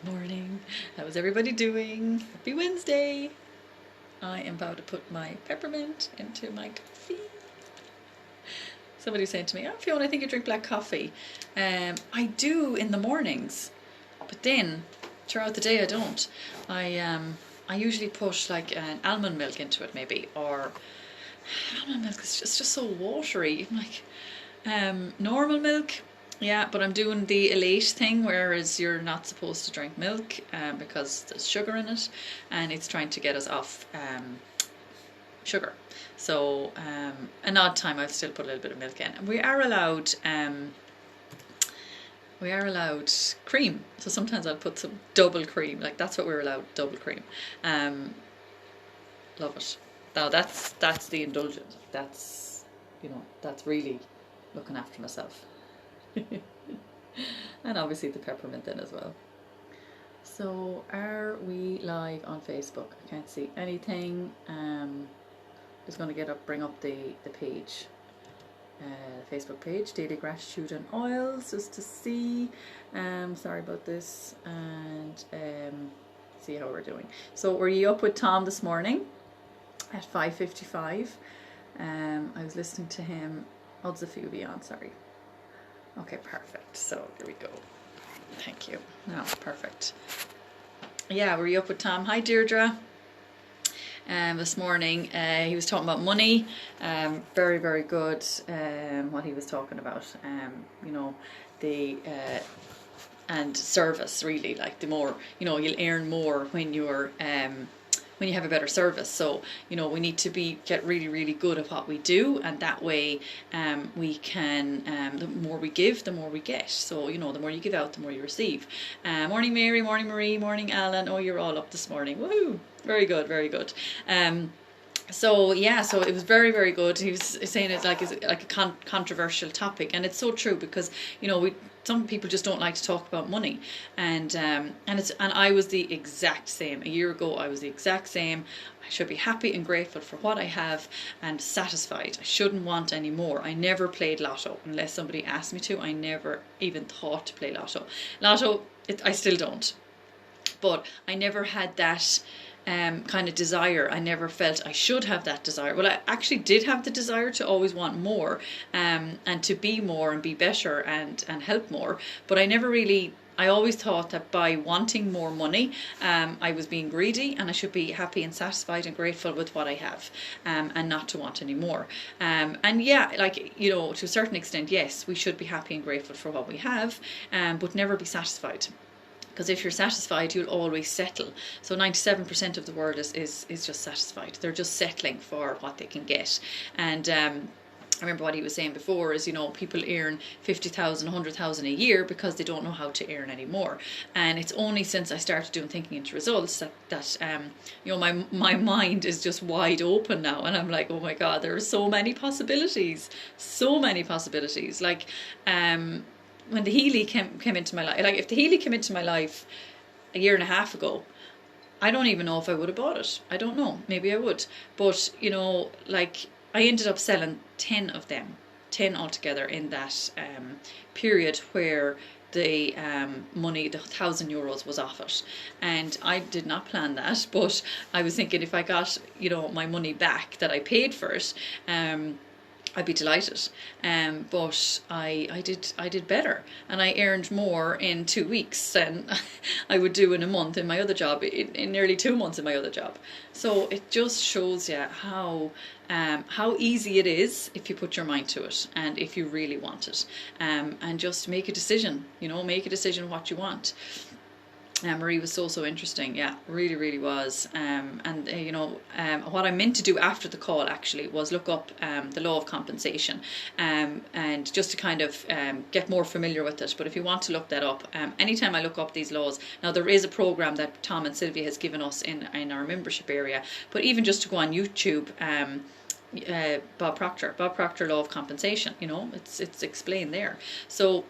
Morning. How's everybody doing? Happy Wednesday. I am about to put my peppermint into my coffee. Somebody was saying to me, "Oh, Fiona, I think you drink black coffee." I do in the mornings, but then throughout the day I don't. I usually put like an almond milk into it, maybe, or almond milk is just so watery. Like normal milk. Yeah, but I'm doing the elate thing, whereas you're not supposed to drink milk because there's sugar in it, and it's trying to get us off sugar. So an odd time I'll still put a little bit of milk in. And we are allowed cream. So sometimes I'll put some double cream. Like that's what we're allowed, double cream. Love it. Now that's the indulgent. That's that's really looking after myself. And obviously the peppermint then as well. So are we live on Facebook? I can't see anything. Just going to bring up the page, Facebook page, Daily Gratitude and Oils, just to see. Sorry about this, and see how we're doing. So were you up with Tom this morning at 5:55? I was listening to him. Odds a few beyond, sorry. Okay, perfect. So here we go. Thank you. No, perfect. Yeah, were you up with Tom? Hi, Deirdre. This morning he was talking about money. Very, very good. What he was talking about. The and service, really. Like the more you'll earn more when you're when you have a better service. So we need to get really, really good at what we do, and that way we can the more we give, the more we get. So the more you give out, the more you receive. Morning Mary, morning Marie, morning Alan. Oh, you're all up this morning. Woohoo! Very good, very good. So it was very, very good. He was saying it's like a controversial topic, and it's so true because some people just don't like to talk about money, and I was the exact same. A year ago I was the exact same. I should be happy and grateful for what I have and satisfied. I shouldn't want any more. I never played lotto unless somebody asked me to. I never even thought to play lotto. I still don't, but I never had that kind of desire. I never felt I should have that desire. Well, I actually did have the desire to always want more, and to be more and be better and help more. But I always thought that by wanting more money, I was being greedy, and I should be happy and satisfied and grateful with what I have, and not to want any more. And yeah, to a certain extent, yes, we should be happy and grateful for what we have, but never be satisfied. Because if you're satisfied, you'll always settle. So 97% of the world is just satisfied. They're just settling for what they can get. And I remember what he was saying before is, people earn 50,000, 100,000 a year because they don't know how to earn any more. And it's only since I started doing thinking into results that my mind is just wide open now. And I'm like, oh my God, there are so many possibilities. So many possibilities. Like, when the Healy came into my life, like if the Healy came into my life a year and a half ago, I don't even know if I would have bought it. I don't know. Maybe I would. But, I ended up selling 10 of them, 10 altogether in that period where the money, the €1,000 was off it. And I did not plan that, but I was thinking if I got, my money back that I paid for it, I'd be delighted, but I did better, and I earned more in 2 weeks than I would do in a month in my other job, in nearly 2 months in my other job. So it just shows you how easy it is if you put your mind to it and if you really want it, and just make a decision. Make a decision what you want. Marie was so interesting. Yeah, really, really was. What I meant to do after the call actually was look up the law of compensation, and just to kind of get more familiar with it. But if you want to look that up, anytime I look up these laws, now there is a program that Tom and Sylvia has given us in our membership area, but even just to go on YouTube, Bob Proctor law of compensation, it's explained there. So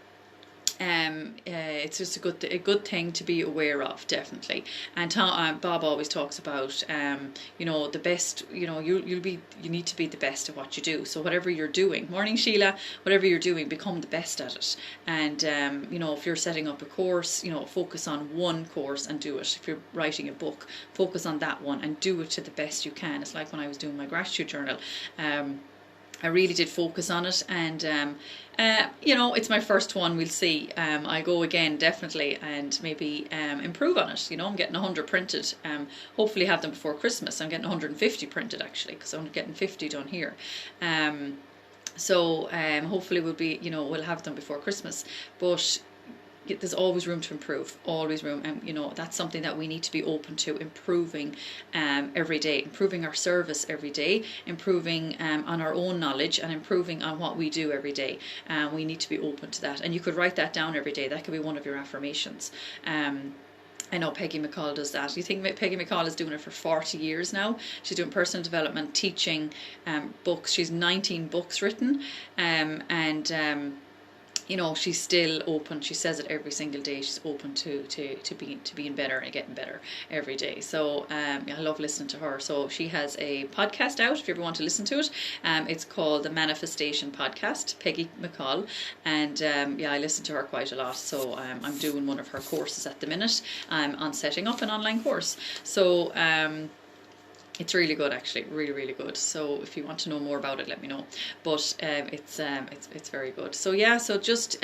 it's just a good thing to be aware of, definitely. And Bob always talks about the best. You need to be the best at what you do. So whatever you're doing, morning Sheila, whatever you're doing, become the best at it. And if you're setting up a course, focus on one course and do it. If you're writing a book, focus on that one and do it to the best you can. It's like when I was doing my gratitude journal. I really did focus on it, and it's my first one. We'll see. I go again definitely, and maybe improve on it. I'm getting 100 printed. Hopefully have them before Christmas. I'm getting 150 printed actually, because I'm getting 50 done here. So hopefully we'll have them before Christmas. But there's always room to improve, always room, and that's something that we need to be open to, improving every day, improving our service every day, improving on our own knowledge, and improving on what we do every day. We need to be open to that, and you could write that down every day. That could be one of your affirmations. I know Peggy McColl does that. You think Peggy McColl is doing it for 40 years now. She's doing personal development, teaching, books. She's 19 books written, and she's still open. She says it every single day. She's open to being better and getting better every day. So I love listening to her. So she has a podcast out if you ever want to listen to it. It's called the Manifestation Podcast, Peggy McColl, and I listen to her quite a lot. So I'm doing one of her courses at the minute. I'm on setting up an online course. So it's really good, actually, really, really good. So if you want to know more about it, let me know. But it's very good. So so just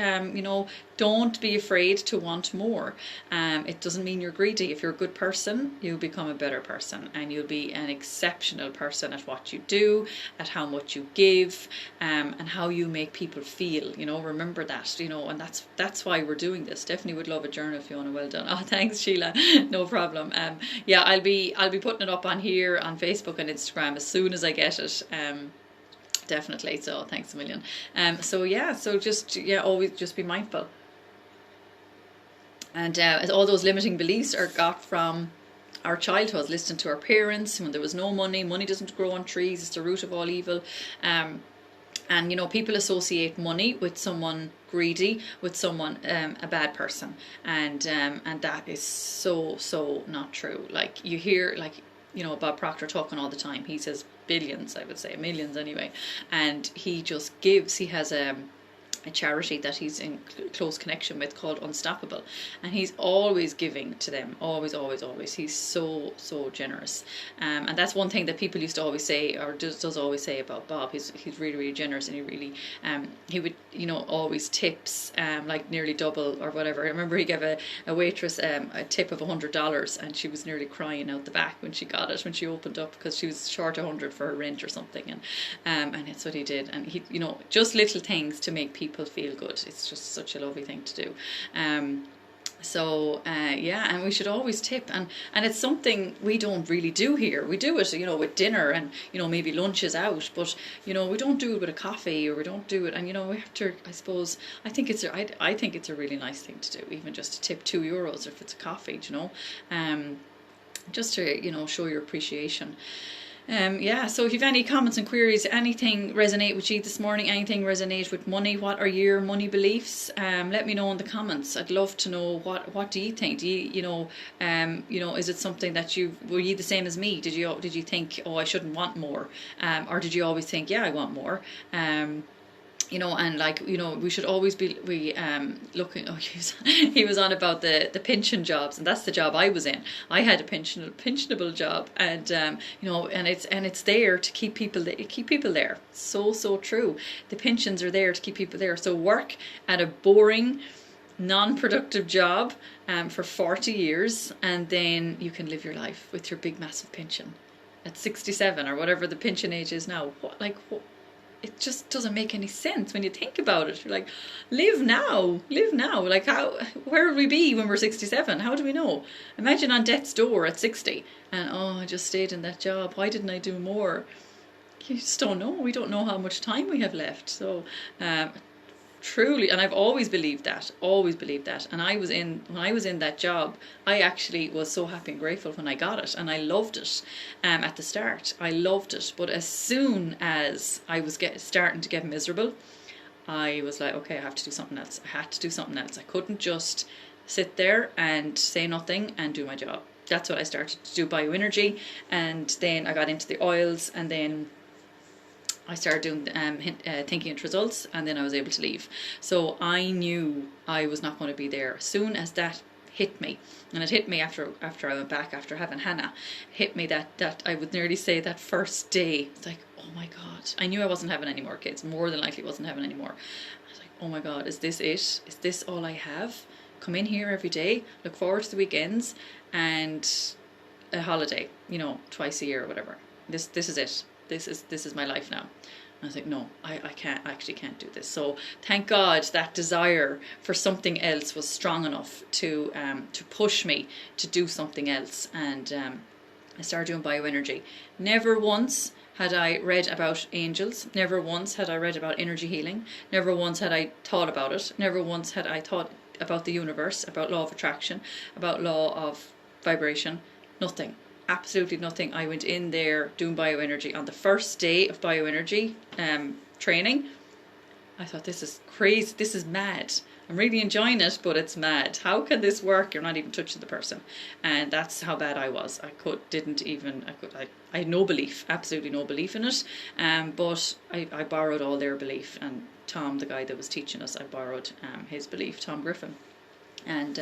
don't be afraid to want more. It doesn't mean you're greedy. If you're a good person, you'll become a better person, and you'll be an exceptional person at what you do, at how much you give, and how you make people feel. Remember that. And that's why we're doing this. Definitely would love a journal, Fiona. Well done. Oh, thanks, Sheila. No problem. I'll be putting it up on here, on Facebook and Instagram as soon as I get it. Definitely. So thanks a million. So just always just be mindful. And all those limiting beliefs are got from our childhood, listening to our parents when there was no money. Money doesn't grow on trees. It's the root of all evil. And people associate money with someone greedy, with someone a bad person, and that is so not true. Like you hear, Bob Proctor talking all the time. He says billions, I would say millions anyway, and he just gives. He has a charity that he's in close connection with called Unstoppable, and he's always giving to them, always. He's so generous, and that's one thing that people used to always say, or does always say about Bob. He's really generous, and he really he would always tips like nearly double or whatever. I remember he gave a waitress a tip of $100, and she was nearly crying out the back when she got it, when she opened up, because she was short 100 for her rent or something, and that's what he did. And he just little things to make people feel good. It's just such a lovely thing to do. And we should always tip, and it's something we don't really do here. We do it with dinner, and maybe lunch is out, but we don't do it with a coffee, or we don't do it, and we have to, I suppose, I think it's a really nice thing to do, even just to tip €2 if it's a coffee, just to show your appreciation. So if you've any comments and queries, anything resonate with you this morning, anything resonate with money, what are your money beliefs? Let me know in the comments. I'd love to know what do you think? Do you is it something that were you the same as me? Did you think, oh, I shouldn't want more, or did you always think, yeah, I want more? And we should always be looking. Oh, he was on about the pension jobs, and that's the job I was in. I had a pensionable job, and and it's there to keep people there. So true. The pensions are there to keep people there. So work at a boring, non-productive job for 40 years, and then you can live your life with your big massive pension at 67 or whatever the pension age is now. What? It just doesn't make any sense when you think about it. You're like, live now. Like, where would we be when we're 67? How do we know? Imagine on death's door at 60, and I just stayed in that job. Why didn't I do more? You just don't know. We don't know how much time we have left. So, truly, and I've always believed that. And when I was in that job, I actually was so happy and grateful when I got it, and I loved it. At the start, I loved it, but as soon as I was starting to get miserable, I was like, okay, I have to do something else. I had to do something else. I couldn't just sit there and say nothing and do my job. That's what I started to do, bioenergy, and then I got into the oils, and then I started doing thinking into results, and then I was able to leave. So I knew I was not going to be there. As soon as that hit me, and it hit me after I went back after having Hannah, it hit me that I would nearly say that first day, it's like, oh my God, I knew I wasn't having any more kids, more than likely wasn't having any more. I was like, oh my God, is this it? Is this all I have? Come in here every day, look forward to the weekends, and a holiday, you know, twice a year or whatever. This is it. This is my life now. I was like, no, I can't do this. So thank God that desire for something else was strong enough to push me to do something else. And I started doing bioenergy. Never once had I read about angels. Never once had I read about energy healing. Never once had I thought about it. Never once had I thought about the universe, about law of attraction, about law of vibration. Nothing. Absolutely nothing. I went in there doing bioenergy. On the first day of bioenergy training, I thought, this is crazy, this is mad. I'm really enjoying it, but it's mad. How can this work? You're not even touching the person. And that's how bad I was. I had no belief, absolutely no belief in it. But I borrowed all their belief. And Tom, the guy that was teaching us, I borrowed his belief, Tom Griffin. And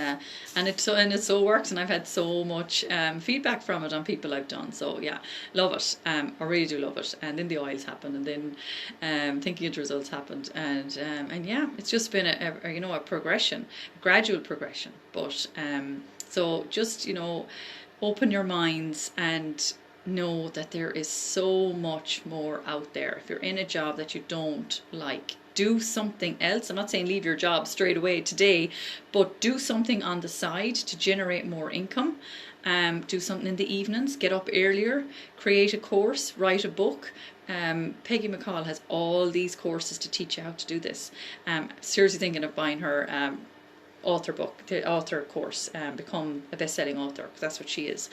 it so works, and I've had so much feedback from it on people I've done. So yeah, love it. I really do love it. And then the oils happened, and then thinking into results happened, and yeah, it's just been a progression, a gradual progression. But so just, you know, open your minds and know that there is so much more out there. If you're in a job that you don't like, do something else. I'm not saying leave your job straight away today, but do something on the side to generate more income. Do something in the evenings, get up earlier, create a course, write a book. Peggy McColl has all these courses to teach you how to do this. Seriously thinking of buying her author book, the author course, become a best-selling author, because that's what she is.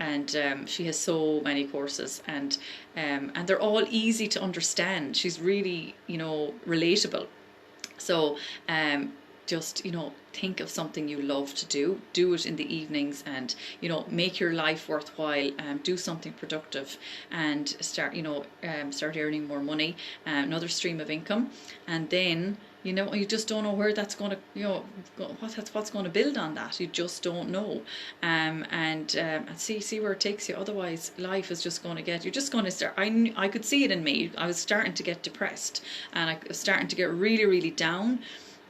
And she has so many courses, and they're all easy to understand. She's really, you know, relatable. So just, you know, think of something you love to do it in the evenings, and, you know, make your life worthwhile. Do something productive, and start earning more money, another stream of income. And then, you know, you just don't know where that's going to, you know, what's going to build on that. You just don't know. And see where it takes you. Otherwise, life is just going to you're just going to start. I could see it in me. I was starting to get depressed, and I was starting to get really, really down,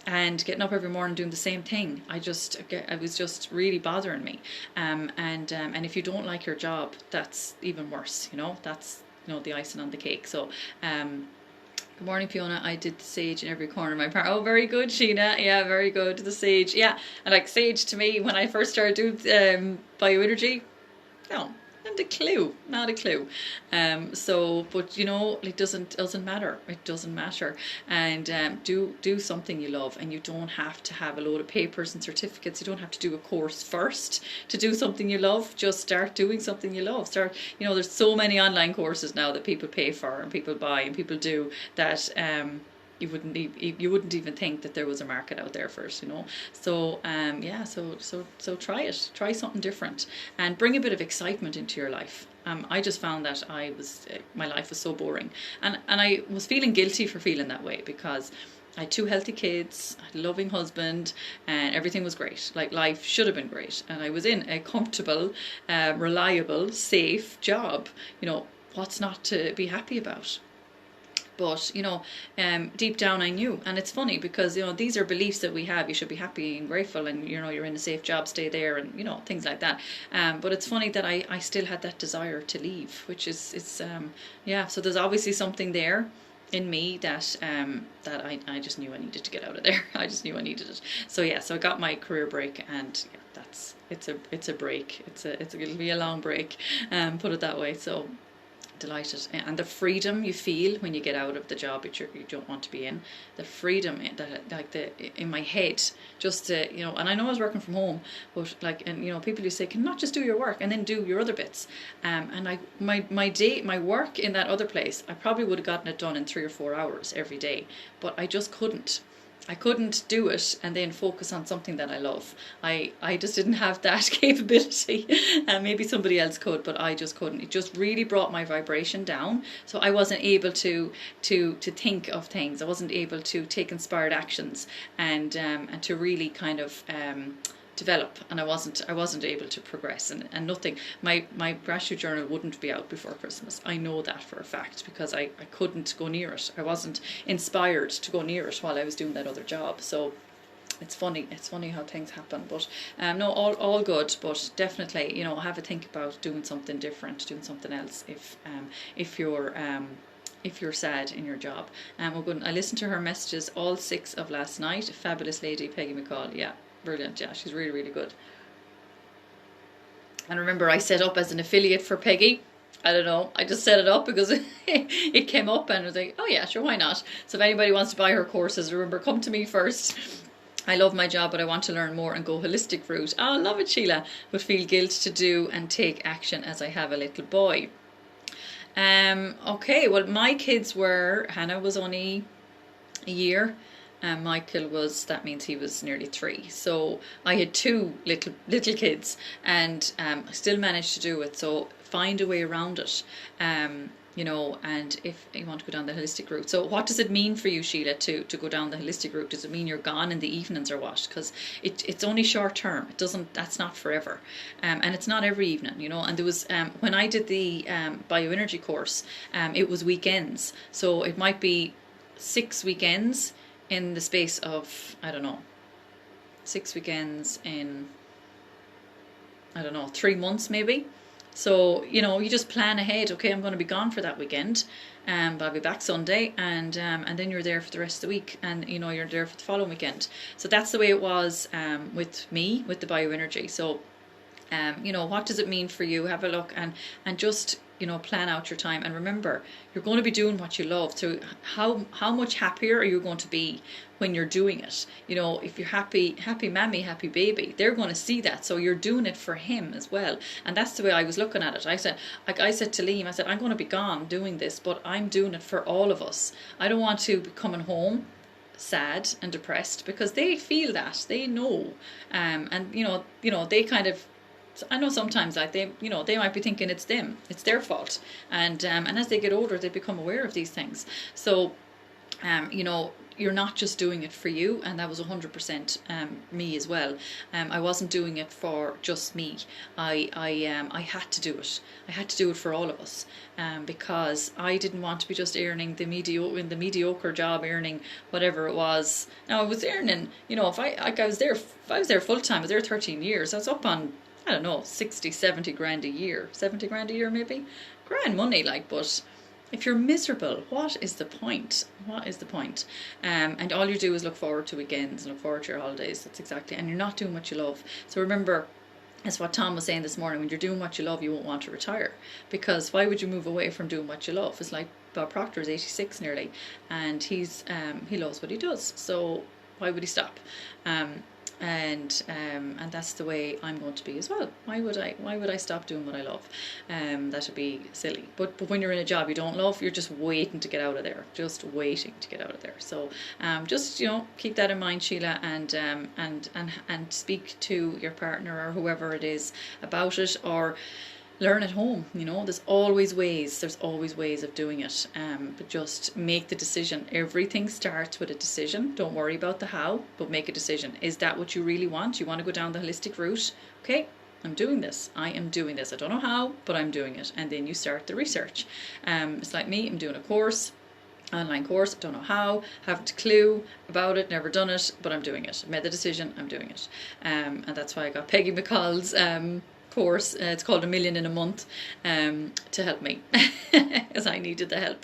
and getting up every morning doing the same thing. It was just really bothering me. And if you don't like your job, that's even worse. You know, that's, you know, the icing on the cake. So, good morning, Fiona. I did the sage in every corner of my apartment. Oh, very good, Sheena. Yeah, very good. The sage. Yeah, and like sage to me, when I first started doing bioenergy, no, not a clue. So, but you know, it doesn't matter. It doesn't matter. And do something you love, and you don't have to have a load of papers and certificates. You don't have to do a course first to do something you love. Just start doing something you love. You know, there's so many online courses now that people pay for and people buy and people do that. You wouldn't even think that there was a market out there first, you know. So yeah, so try it. Try something different, and bring a bit of excitement into your life. I just found that my life was so boring, and I was feeling guilty for feeling that way, because I had 2 healthy kids, I had a loving husband, and everything was great. Like, life should have been great, and I was in a comfortable, reliable, safe job. You know, what's not to be happy about? But, you know, deep down I knew. And it's funny because, you know, these are beliefs that we have. You should be happy and grateful, and, you know, you're in a safe job, stay there, and, you know, things like that. But it's funny that I still had that desire to leave, which is, yeah, so there's obviously something there in me that I just knew I needed to get out of there. I just knew I needed it. So yeah, so I got my career break, and yeah, it's a break. It'll be a long break, put it that way. So delighted. And the freedom you feel when you get out of the job that you don't want to be in, the freedom that like in my head, just to, you know, and I know I was working from home, but like, and you know, people who say, can not just do your work and then do your other bits, and my work in that other place, I probably would have gotten it done in 3 or 4 hours every day, but I just couldn't. I couldn't do it and then focus on something that I love. I just didn't have that capability. Maybe somebody else could, but I just couldn't. It just really brought my vibration down. So I wasn't able to think of things. I wasn't able to take inspired actions and to really kind of develop, and I wasn't able to progress, and nothing. My gratitude journal wouldn't be out before Christmas. I know that for a fact, because I couldn't go near it. I wasn't inspired to go near it while I was doing that other job. So it's funny how things happen. But no, all good, but definitely, you know, have a think about doing something different, doing something else if you're sad in your job. We're good. I listened to her messages, all 6 of last night. Fabulous lady, Peggy McCall. Yeah, brilliant. Yeah, she's really, really good. And remember, I set up as an affiliate for Peggy. I don't know, I just set it up because it came up, and I was like, oh yeah, sure, why not? So if anybody wants to buy her courses, remember, come to me first. I love my job, but I want to learn more and go holistic route. Oh, love it, Sheila. But feel guilt to do and take action as I have a little boy. Okay, well, my kids were, Hannah was only a year, and Michael was, that means he was nearly 3. So I had 2 little kids, and I still managed to do it. So find a way around it, you know, and if you want to go down the holistic route. So what does it mean for you, Sheila, to go down the holistic route? Does it mean you're gone in the evenings or what? Because it's only short term. It doesn't, that's not forever. And it's not every evening, you know. And there was, when I did the bioenergy course, it was weekends. So it might be 6 weekends in the space of, I don't know, 6 weekends in, I don't know, 3 months maybe. So, you know, you just plan ahead. Okay, I'm going to be gone for that weekend, but I'll be back Sunday, and then you're there for the rest of the week, and you know, you're there for the following weekend. So that's the way it was with me, with the bioenergy. So, you know, what does it mean for you? Have a look and just, you know, plan out your time, and remember, you're going to be doing what you love. So how much happier are you going to be when you're doing it? You know, if you're happy mammy, happy baby, they're going to see that. So you're doing it for him as well. And that's the way I was looking at it. I said to Liam, I said, I'm going to be gone doing this, but I'm doing it for all of us. I don't want to be coming home sad and depressed, because they feel that, they know, and you know, they kind of, I know sometimes, like, they, you know, they might be thinking it's them, it's their fault, and as they get older, they become aware of these things. So, you know, you're not just doing it for you, and that was 100% me as well. I wasn't doing it for just me. I had to do it. I had to do it for all of us, because I didn't want to be just earning the mediocre job, earning whatever it was. Now I was earning, you know, if I was there full time, I was there 13 years. I was up on, I don't know, 60, 70 grand a year, 70 grand a year maybe. Grand money, like, but if you're miserable, what is the point? What is the point? And all you do is look forward to weekends and look forward to your holidays. That's exactly, and you're not doing what you love. So remember, that's what Tom was saying this morning, when you're doing what you love, you won't want to retire. Because why would you move away from doing what you love? It's like Bob Proctor is 86 nearly, and he loves what he does. So why would he stop? And that's the way I'm going to be as well. Why would I stop doing what I love? That would be silly. But when you're in a job you don't love, you're just waiting to get out of there, just waiting to get out of there. So just, you know, keep that in mind, Sheila, and speak to your partner or whoever it is about it, or learn at home. You know, there's always ways of doing it, but just make the decision. Everything starts with a decision. Don't worry about the how, but make a decision. Is that what you really want? You want to go down the holistic route? Okay, I'm doing this. I am doing this. I don't know how, but I'm doing it. And then you start the research. It's like me, I'm doing a course, online course, don't know how, haven't a clue about it, never done it, but I'm doing it. Made the decision, I'm doing it. And that's why I got Peggy McColl's course, it's called 1 Million in a Month, to help me, as I needed the help.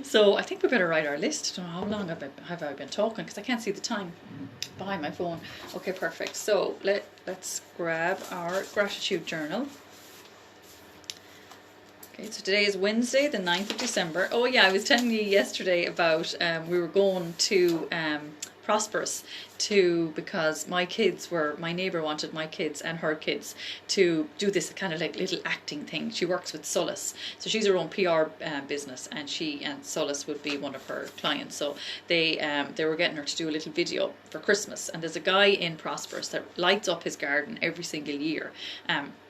So I think we better write our list. I don't know how long have I been talking, because I can't see the time behind my phone. Okay, perfect. So let's grab our gratitude journal. Okay, so today is Wednesday, the 9th of December. Oh yeah, I was telling you yesterday about we were going to Prosperous because my neighbour wanted my kids and her kids to do this kind of like little acting thing. She works with Solace, so she's her own PR business, and Solace would be one of her clients. So they were getting her to do a little video for Christmas, and there's a guy in Prosperous that lights up his garden every single year.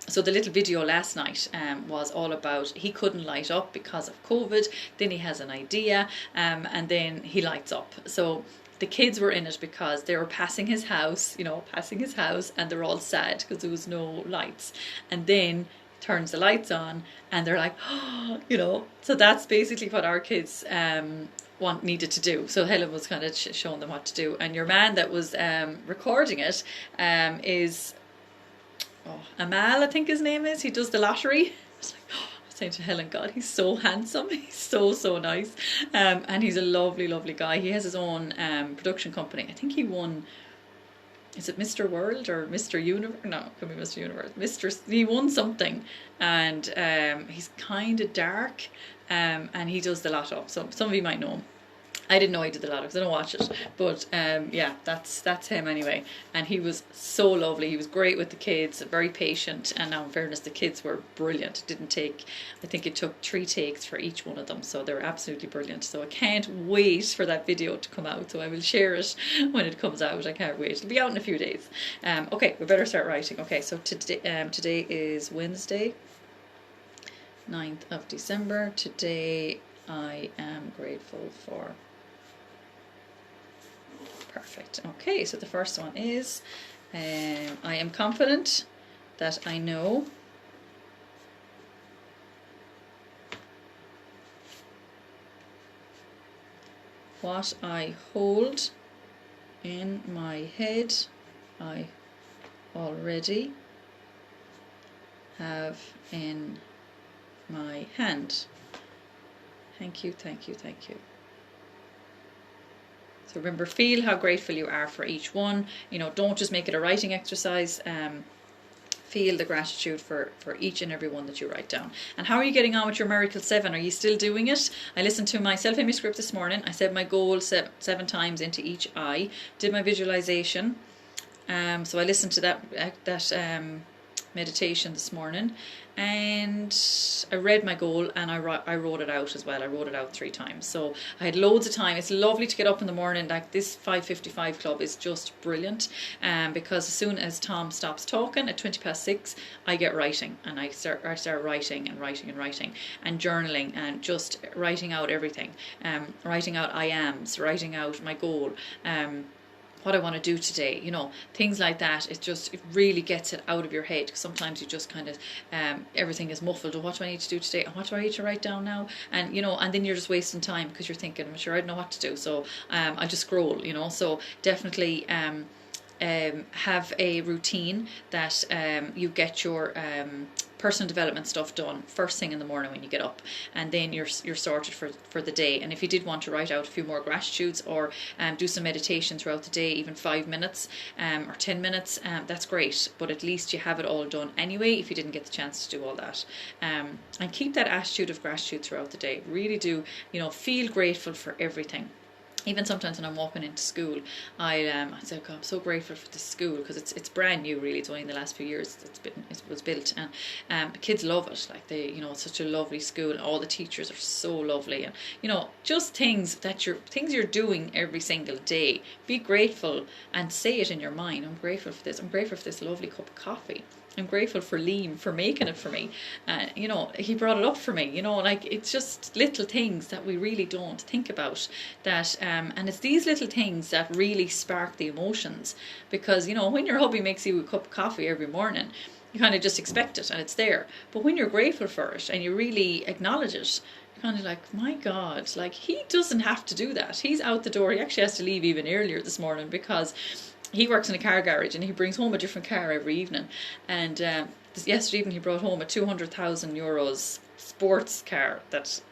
So the little video last night was all about he couldn't light up because of COVID. Then he has an idea, and then he lights up. So the kids were in it because they were passing his house, and they're all sad because there was no lights. And then turns the lights on, and they're like, oh, So that's basically what our kids needed to do. So Helen was kind of showing them what to do. And your man that was recording it is Amal, I think his name is. He does the lottery. It's like, saying to Helen, God, he's so handsome. He's so nice. And he's a lovely, lovely guy. He has his own production company. I think he won, is it Mr. World or Mr. Universe? No, it could be Mr. Universe. He won something. And he's kind of dark. And he does the lotto. So some of you might know him. I didn't know he did the lotto because I don't watch it, but yeah, that's him anyway. And he was so lovely. He was great with the kids, very patient. And now, in fairness, the kids were brilliant. It didn't take, I think it took 3 takes for each one of them, so they were absolutely brilliant. So I can't wait for that video to come out. So I will share it when it comes out. I can't wait. It'll be out in a few days. Okay, we better start writing. Okay, so today is Wednesday, 9th of December. Today I am grateful for. Perfect. Okay, so the first one is I am confident that I know what I hold in my head I already have in my hand. Thank you, thank you, thank you. So remember, feel how grateful you are for each one. Don't just make it a writing exercise. Feel the gratitude for each and every one that you write down. And how are you getting on with your Miracle 7? Are you still doing it? I listened to my self-image script this morning. I said my goal 7 times into each eye. Did my visualization. So I listened to that meditation this morning, and I read my goal, and I wrote it out as well. I wrote it out 3 times, so I had loads of time. It's lovely to get up in the morning. Like, this 5:55 club is just brilliant, because as soon as Tom stops talking at 6:20, I get writing, and I start writing and journaling, and just writing out everything, writing out I ams, writing out my goal, what I want to do today, things like that. It really gets it out of your head, because sometimes you just kind of, everything is muffled. What do I need to do today? And what do I need to write down now? And, and then you're just wasting time because you're thinking, I'm sure I don't know what to do. So I just scroll, so definitely have a routine that you get your personal development stuff done first thing in the morning when you get up, and then you're sorted for the day. And if you did want to write out a few more gratitudes, or do some meditation throughout the day, even 5 minutes or 10 minutes, that's great, but at least you have it all done anyway if you didn't get the chance to do all that. And keep that attitude of gratitude throughout the day. Really do, feel grateful for everything. Even sometimes when I'm walking into school, I say, God, I'm so grateful for this school, because it's brand new, really. It's only in the last few years it was built, and the kids love it. Like, it's such a lovely school, and all the teachers are so lovely, and just things you're doing every single day. Be grateful and say it in your mind. I'm grateful for this. I'm grateful for this lovely cup of coffee. I'm grateful for Liam for making it for me. He brought it up for me. It's just little things that we really don't think about. That and it's these little things that really spark the emotions. Because when your hubby makes you a cup of coffee every morning, you kind of just expect it and it's there. But when you're grateful for it and you really acknowledge it, you're kind of like, my God, like, he doesn't have to do that. He's out the door. He actually has to leave even earlier this morning, because he works in a car garage, and he brings home a different car every evening. And yesterday evening he brought home a €200,000 sports car that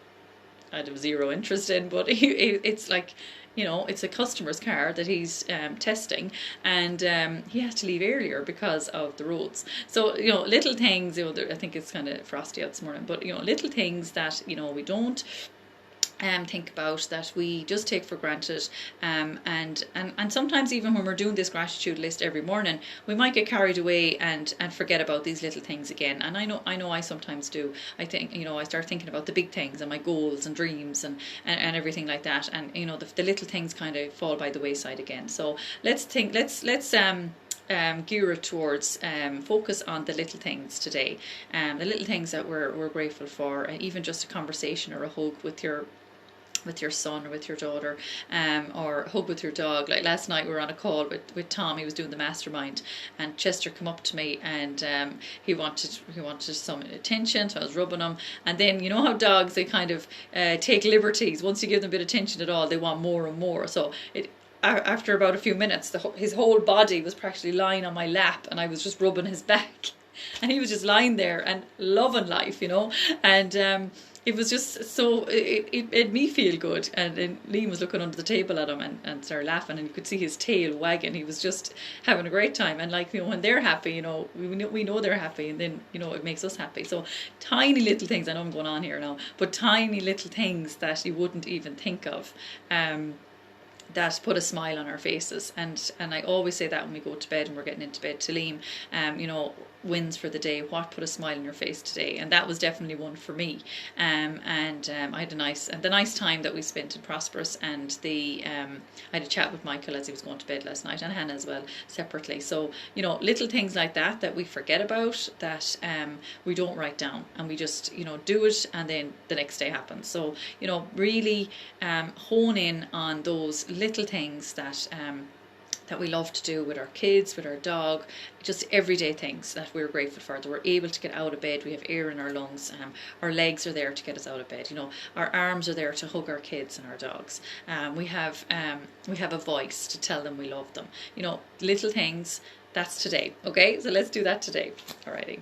I'd have zero interest in, but it's like, you know, it's a customer's car that he's testing, and he has to leave earlier because of the roads. So, you know, little things, you know, I think it's kind of frosty out this morning, but, you know, little things that, you know, we don't think about, that we just take for granted, and sometimes even when we're doing this gratitude list every morning, we might get carried away and forget about these little things again. And I know I sometimes do. I think, you know, I start thinking about the big things and my goals and dreams and everything like that, and, you know, the little things kind of fall by the wayside again. So let's gear it towards focus on the little things today, the little things that we're grateful for, even just a conversation or a hug with your son or with your daughter, or hug with your dog. Like last night we were on a call with Tom. He was doing the mastermind, and Chester come up to me, and he wanted some attention, so I was rubbing him. And then, you know how dogs, they kind of take liberties. Once you give them a bit of attention at all, they want more and more. So after about a few minutes, his whole body was practically lying on my lap, and I was just rubbing his back, and he was just lying there and loving life, you know. And it was just so, it made me feel good. And Liam was looking under the table at him and started laughing, and you could see his tail wagging. He was just having a great time. And, like, you know, when they're happy, you know, we know they're happy, and then, you know, it makes us happy. So tiny little things, I know I'm going on here now, but tiny little things that you wouldn't even think of, that put a smile on our faces. And I always say that when we go to bed and we're getting into bed to Liam, you know, wins for the day, what put a smile on your face today. And that was definitely one for me. I had the nice time that we spent in Prosperous, and I had a chat with Michael as he was going to bed last night, and Hannah as well, separately. So, you know, little things like that we forget about, that we don't write down, and we just, you know, do it, and then the next day happens. So, you know, really hone in on those little things that we love to do with our kids, with our dog, just everyday things that we're grateful for, that we're able to get out of bed, we have air in our lungs, our legs are there to get us out of bed, you know, our arms are there to hug our kids and our dogs, we have a voice to tell them we love them, you know, little things. That's today. Okay, so let's do that today. Alrighty.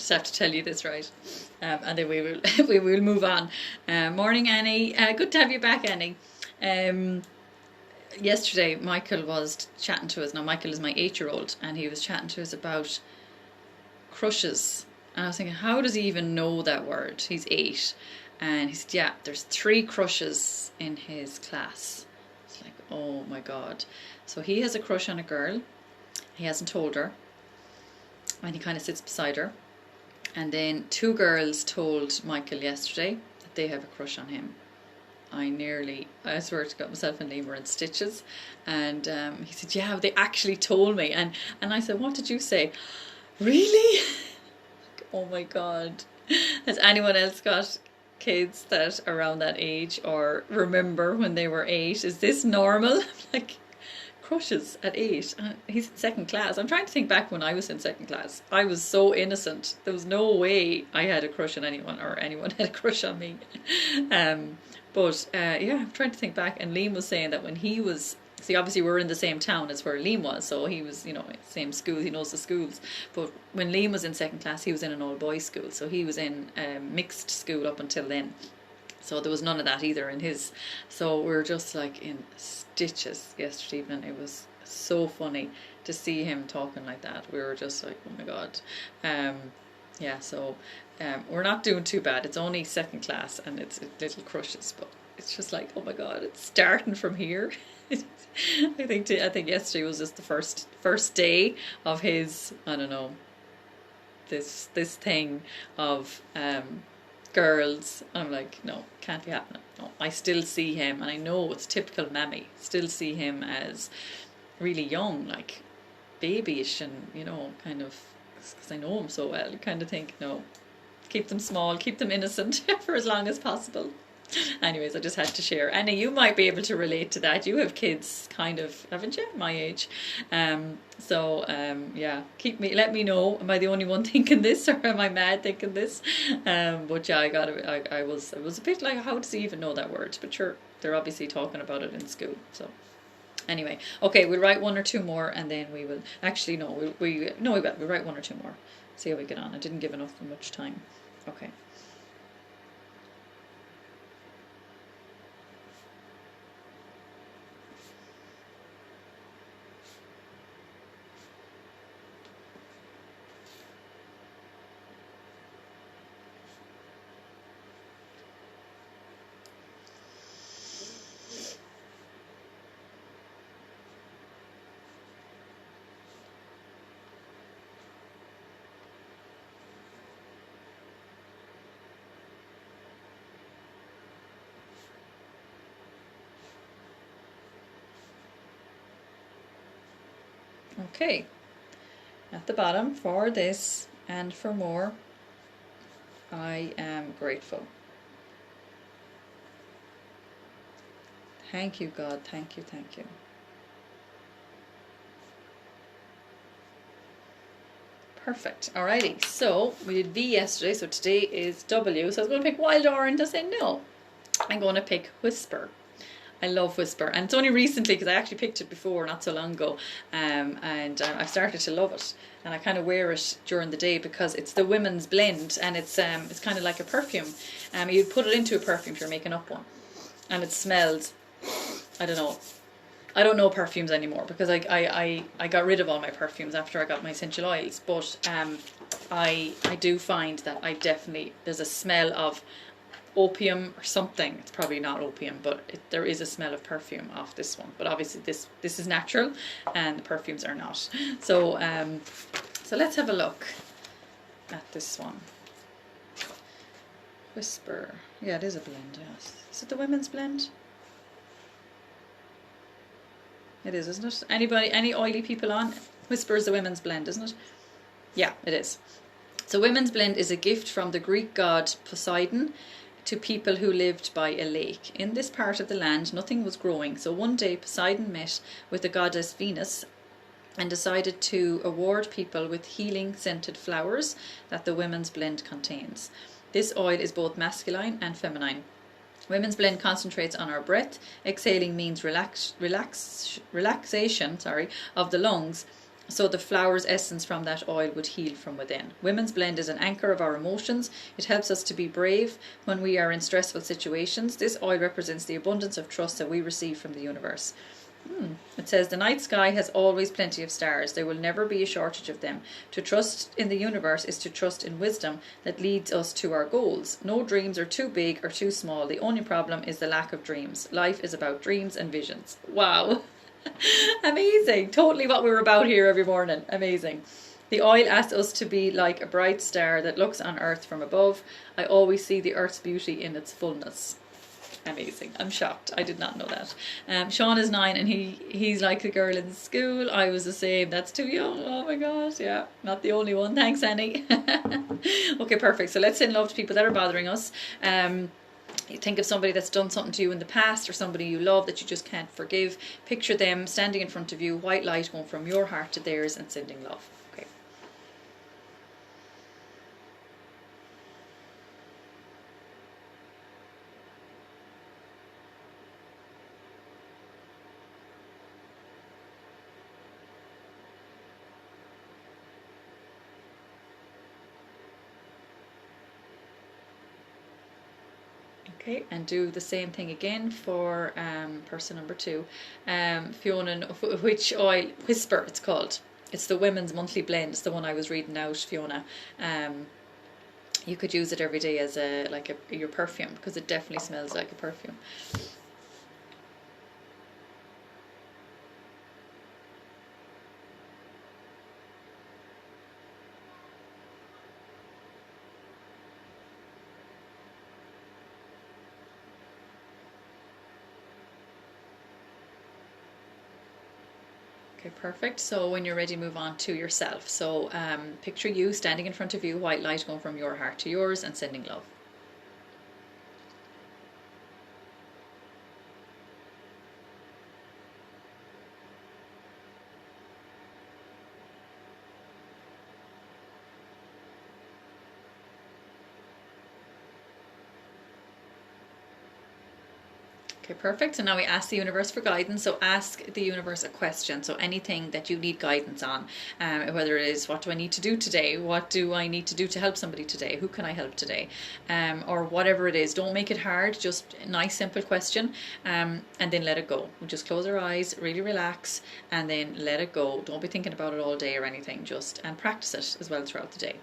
just have to tell you this, right? And then we will we will move on. Morning, Annie. Good to have you back, Annie. Yesterday, Michael was chatting to us. Now, Michael is my 8-year-old, and he was chatting to us about crushes. And I was thinking, how does he even know that word? He's 8. And he said, yeah, there's 3 crushes in his class. It's like, oh my God. So he has a crush on a girl. He hasn't told her. And he kind of sits beside her. And then 2 girls told Michael yesterday that they have a crush on him. I swear to God, myself and Liam were in stitches. And he said, yeah, they actually told me. And I said, what did you say? Really? Oh my God. Has anyone else got kids that around that age or remember when they were 8? Is this normal? Like, crushes at 8. He's in 2nd class. I'm trying to think back when I was in 2nd class. I was so innocent. There was no way I had a crush on anyone or anyone had a crush on me. But yeah, I'm trying to think back. And Liam was saying that when he was, see, obviously we're in the same town as where Liam was, so he was, you know, same school, he knows the schools. But when Liam was in 2nd class, he was in an all-boys school, so he was in a mixed school up until then. So there was none of that either in his. So we were just like in stitches yesterday evening. It was so funny to see him talking like that. We were just like, oh my God. Yeah, so we're not doing too bad. It's only 2nd class and it's little crushes, but it's just like, oh my God, it's starting from here. I think yesterday was just the first day of his, I don't know, this thing of girls. I'm like, no, can't be happening. No, I still see him, and I know it's typical mammy, still see him as really young, like babyish, and you know, kind of, because I know him so well, you kind of think, no, keep them small, keep them innocent for as long as possible. Anyways, I just had to share. Annie, you might be able to relate to that. You have kids, kind of, haven't you? My age. Yeah, let me know. Am I the only one thinking this, or am I mad thinking this? But yeah, I was a bit like, how does he even know that word? But sure, they're obviously talking about it in school. So anyway, okay, we'll write 1 or 2 more, and then we will. Actually, no, we'll write 1 or 2 more. See how we get on. I didn't give enough much time. Okay. Okay, at the bottom, for this and for more, I am grateful. Thank you, God. Thank you, thank you. Perfect. Alrighty, so we did V yesterday, so today is W. So I was going to pick wild orange. I said no. I'm going to pick whisper. I love whisper, and it's only recently because I actually picked it before, not so long ago, and I've started to love it, and I kind of wear it during the day because it's the women's blend, and it's kind of like a perfume. You'd put it into a perfume if you're making up one, and it smells, I don't know perfumes anymore because I got rid of all my perfumes after I got my essential oils, but I do find that there's a smell of opium or something. It's probably not opium, but there is a smell of perfume off this one. But obviously this is natural, and the perfumes are not. So so let's have a look at this one. Whisper. Yeah, it is a blend. Yes. Is it the women's blend? It is, isn't it? Any oily people on? Whisper is the women's blend, isn't it? Yeah, it is. So women's blend is a gift from the Greek god Poseidon to people who lived by a lake. In this part of the land, nothing was growing, so one day Poseidon met with the goddess Venus and decided to award people with healing scented flowers that the women's blend contains. This oil is both masculine and feminine. Women's blend concentrates on our breath. Exhaling means relaxation of the lungs, so the flower's essence from that oil would heal from within. Women's Blend is an anchor of our emotions. It helps us to be brave when we are in stressful situations. This oil represents the abundance of trust that we receive from the universe. It says, the night sky has always plenty of stars. There will never be a shortage of them. To trust in the universe is to trust in wisdom that leads us to our goals. No dreams are too big or too small. The only problem is the lack of dreams. Life is about dreams and visions. Wow. Amazing. Totally what we were about here every morning. Amazing. The oil asks us to be like a bright star that looks on earth from above. I always see the earth's beauty in its fullness. Amazing. I'm shocked. I did not know that. Sean is 9 and he's like the girl in school. I was the same. That's too young. Oh my gosh. Yeah, not the only one. Thanks, Annie. Okay, perfect. So let's send love to people that are bothering us. You think of somebody that's done something to you in the past, or somebody you love that you just can't forgive. Picture them standing in front of you, white light going from your heart to theirs and sending love. Okay. Okay, and do the same thing again for person number 2. Fiona, which oil? Whisper, it's called. It's the Women's Monthly Blend. It's the one I was reading out, Fiona. You could use it every day as your perfume, because it definitely smells like a perfume. Okay, perfect. So when you're ready, move on to yourself. So picture you standing in front of you, white light going from your heart to yours and sending love. Okay, perfect. So now we ask the universe for guidance. So ask the universe a question. So anything that you need guidance on, whether it is, what do I need to do today? What do I need to do to help somebody today? Who can I help today? Or whatever it is. Don't make it hard. Just a nice, simple question, and then let it go. We'll just close our eyes, really relax, and then let it go. Don't be thinking about it all day or anything. Just and practice it as well throughout the day.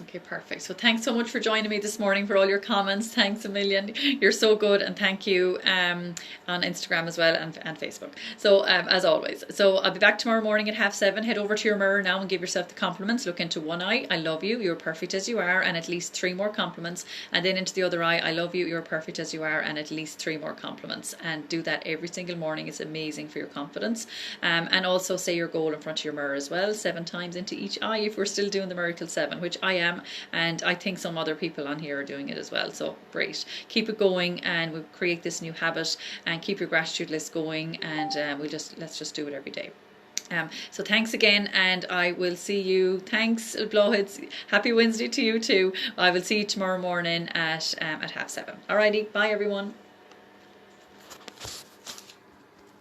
Okay, perfect. So thanks so much for joining me this morning, for all your comments. Thanks a million. You're so good, and thank you on Instagram as well and Facebook. So as always. So I'll be back tomorrow morning at 7:30. Head over to your mirror now and give yourself the compliments. Look into one eye. I love you. You're perfect as you are, and at least 3 more compliments. And then into the other eye. I love you. You're perfect as you are, and at least 3 more compliments. And do that every single morning. It's amazing for your confidence. And also say your goal in front of your mirror as well, 7 times into each eye if we're still doing the Miracle 7, which I am. And I think some other people on here are doing it as well. So great. Keep it going, and we'll create this new habit, and keep your gratitude list going, and let's just do it every day. So thanks again, and I will see you. Thanks, Blowheads. Happy Wednesday to you too. I will see you tomorrow morning at 7:30. Alrighty, bye everyone.